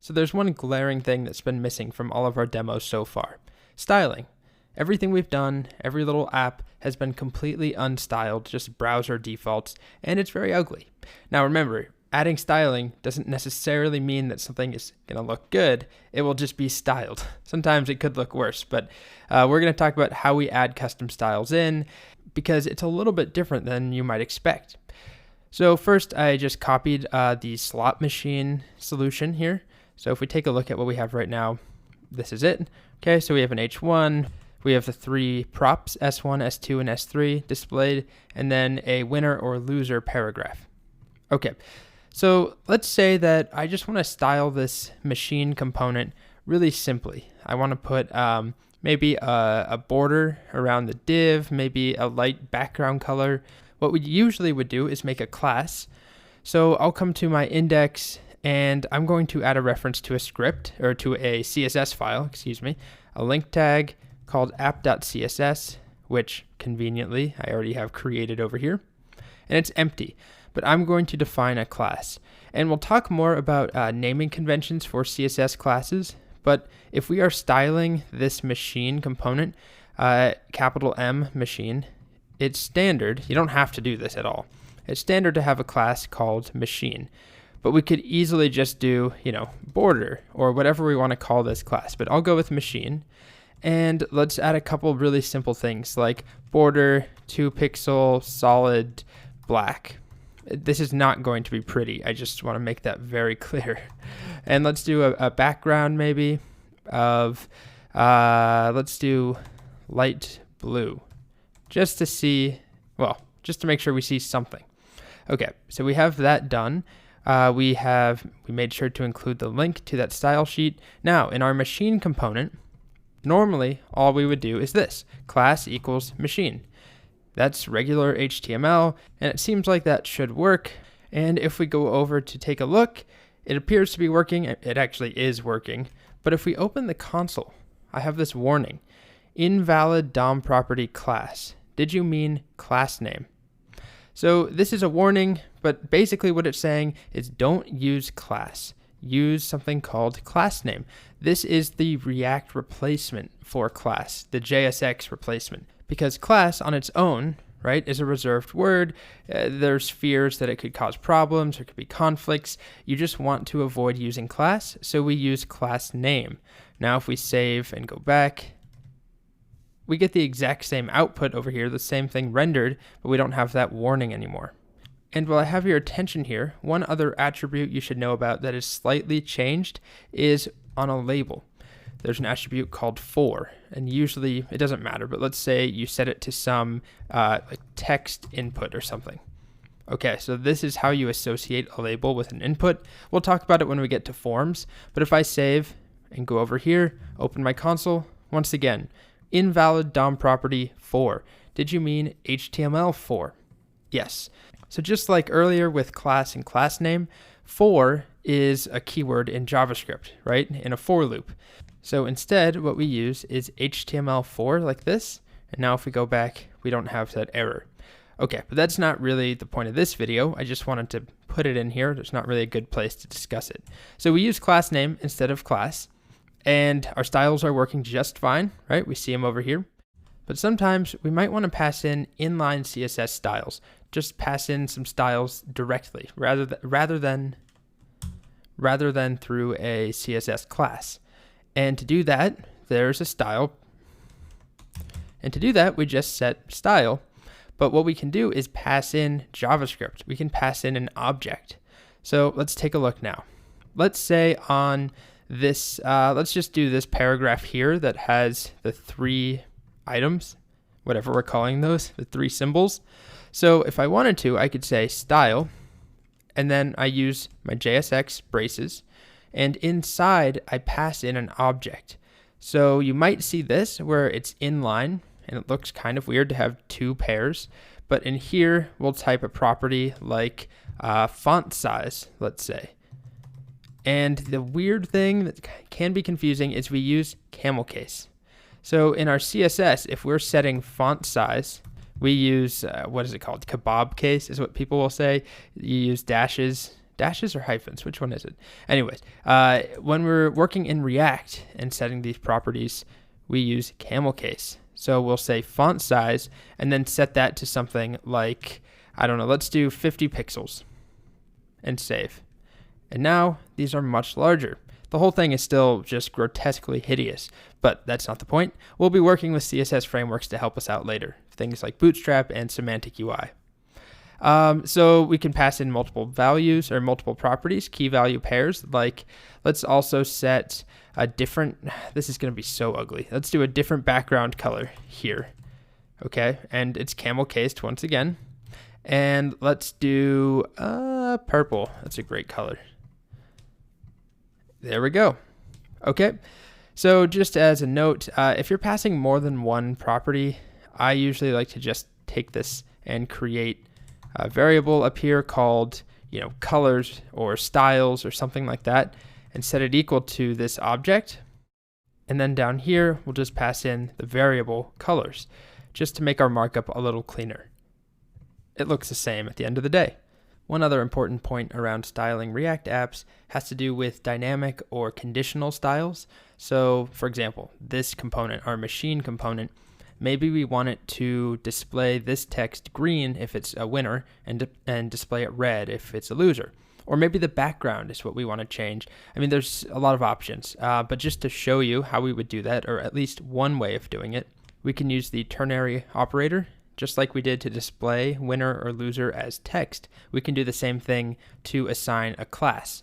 So there's one glaring thing that's been missing from all of our demos so far. Styling. Everything we've done, every little app has been completely unstyled, just browser defaults, and it's very ugly. Now remember, adding styling doesn't necessarily mean that something is going to look good. It will just be styled. Sometimes it could look worse, but we're going to talk about how we add custom styles in because it's a little bit different than you might expect. So first, I just copied the slot machine solution here. So if we take a look at what we have right now, this is it. Okay, so we have an H1, we have the three props, S1, S2, and S3 displayed, and then a winner or loser paragraph. Okay, so let's say that I just want to style this machine component really simply. I want to put maybe a border around the div, maybe a light background color. What we usually would do is make a class. So I'll come to my index and I'm going to add a reference to a script or to a CSS file, a link tag called app.css, which conveniently I already have created over here. And it's empty, but I'm going to define a class. And we'll talk more about naming conventions for CSS classes, but if we are styling this machine component, capital M machine, it's standard. You don't have to do this at all. It's standard to have a class called machine. But we could easily just do, border or whatever we want to call this class. But I'll go with machine. And let's add a couple really simple things like border, 2-pixel, solid, black. This is not going to be pretty. I just want to make that very clear. And let's do a background maybe of, let's do light blue. Just to make sure we see something. Okay, so we have that done. We made sure to include the link to that style sheet. Now, in our machine component, normally all we would do is this, class equals machine. That's regular HTML, and it seems like that should work. And if we go over to take a look, it appears to be working. It actually is working. But if we open the console, I have this warning, invalid DOM property class. Did you mean class name? So this is a warning, but basically what it's saying is don't use class. Use something called class name. This is the React replacement for class, the JSX replacement. Because class on its own, right, is a reserved word. There's fears that it could cause problems, there could be conflicts. You just want to avoid using class, so we use class name. Now if we save and go back, we get the exact same output over here, the same thing rendered, but we don't have that warning anymore. And while I have your attention here, one other attribute you should know about that is slightly changed is on a label. There's an attribute called for, and usually it doesn't matter, but let's say you set it to some like text input or something. Okay, so this is how you associate a label with an input. We'll talk about it when we get to forms, but if I save and go over here, open my console, once again, invalid DOM property for. Did you mean HTML4? Yes. So just like earlier with class and class name, for is a keyword in JavaScript, right? In a for loop. So instead, what we use is HTML4 like this. And now if we go back, we don't have that error. Okay, but that's not really the point of this video. I just wanted to put it in here. There's not really a good place to discuss it. So we use class name instead of class. And our styles are working just fine, right? We see them over here. But sometimes we might want to pass in inline CSS styles. Just pass in some styles directly rather than through a CSS class. And to do that, there's a style. And to do that, we just set style. But what we can do is pass in JavaScript. We can pass in an object. So let's take a look now. Let's say on this, let's just do this paragraph here that has the 3 items, whatever we're calling those, the 3 symbols. So if I wanted to, I could say style, and then I use my JSX braces, and inside I pass in an object. So you might see this where it's inline, and it looks kind of weird to have 2 pairs, but in here we'll type a property like font size, let's say. And the weird thing that can be confusing is we use camel case. So in our CSS, if we're setting font size, we use, what is it called? Kebab case is what people will say. You use dashes Dashes or hyphens? Which one is it? Anyways, when we're working in React and setting these properties, we use camel case. So we'll say font size and then set that to something like, I don't know, let's do 50 pixels and save. And now these are much larger. The whole thing is still just grotesquely hideous, but that's not the point. We'll be working with CSS frameworks to help us out later, things like Bootstrap and Semantic UI. So we can pass in multiple values or multiple properties, key value pairs, like let's also set a different, this is going to be so ugly. Let's do a different background color here. Okay, and it's camel cased once again. And let's do purple. That's a great color. There we go. Okay, so just as a note, if you're passing more than one property, I usually like to just take this and create a variable up here called, colors or styles or something like that, and set it equal to this object. And then down here, we'll just pass in the variable colors, just to make our markup a little cleaner. It looks the same at the end of the day. One other important point around styling React apps has to do with dynamic or conditional styles. So for example, this component, our machine component, maybe we want it to display this text green if it's a winner and display it red if it's a loser. Or maybe the background is what we want to change. I mean, there's a lot of options, but just to show you how we would do that, or at least one way of doing it, we can use the ternary operator. Just like we did to display winner or loser as text, we can do the same thing to assign a class.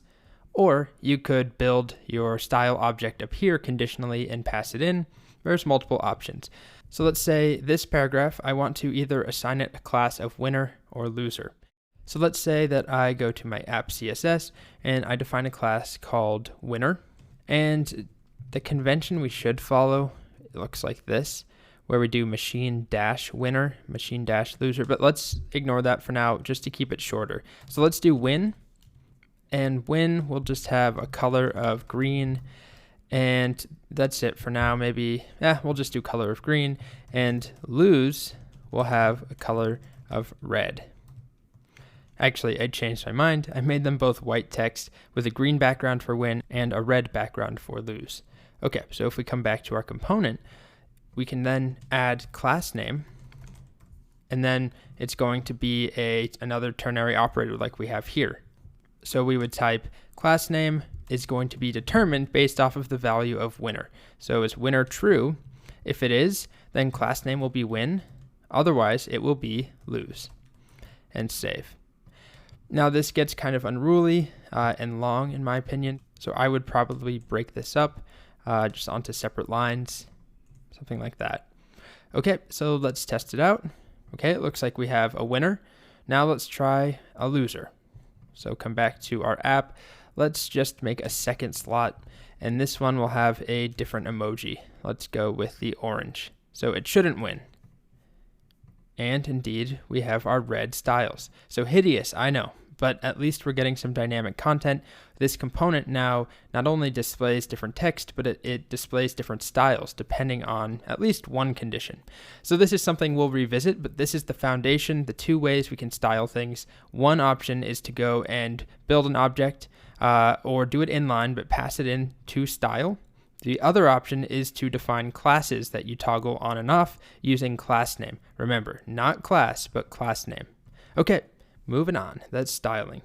Or you could build your style object up here conditionally and pass it in. There's multiple options. So let's say this paragraph, I want to either assign it a class of winner or loser. So let's say that I go to my app CSS and I define a class called winner. And the convention we should follow, it looks like this, where we do machine-winner, machine-loser, but let's ignore that for now just to keep it shorter. So let's do win, and win will just have a color of green, and that's it for now. Maybe, we'll just do color of green, and lose will have a color of red. Actually, I changed my mind. I made them both white text with a green background for win and a red background for lose. Okay, so if we come back to our component, we can then add class name, and then it's going to be another ternary operator like we have here. So we would type class name is going to be determined based off of the value of winner. So is winner true? If it is, then class name will be win. Otherwise, it will be lose. And save. Now this gets kind of unruly and long in my opinion, so I would probably break this up just onto separate lines. Something like that. Okay, so let's test it out. Okay, it looks like we have a winner. Now let's try a loser. So come back to our app. Let's just make a second slot, and this one will have a different emoji. Let's go with the orange. So it shouldn't win. And indeed, we have our red styles. So hideous, I know, but at least we're getting some dynamic content. This component now not only displays different text, but it displays different styles depending on at least one condition. So this is something we'll revisit, but this is the foundation, the two ways we can style things. One option is to go and build an object or do it inline, but pass it in to style. The other option is to define classes that you toggle on and off using class name. Remember, not class, but class name. Okay. Moving on, that's styling.